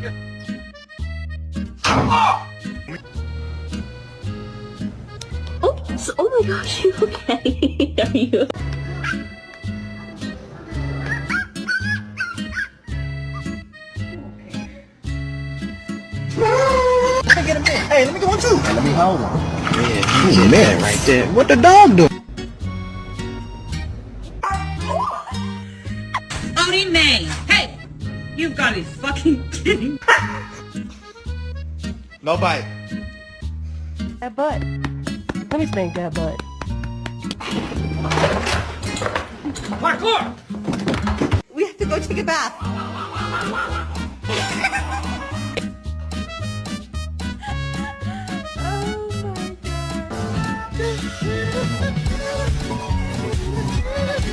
Oops! Oh my gosh, you okay? Are you? Let me get him in. Hey, let me get one too. Hey, let me hold one. Yeah, you man right there. What the dog do? Odie May, hey! You've got to be fucking kidding. No bite. That butt. Let me spank that butt. Parkour! We have to go take a bath.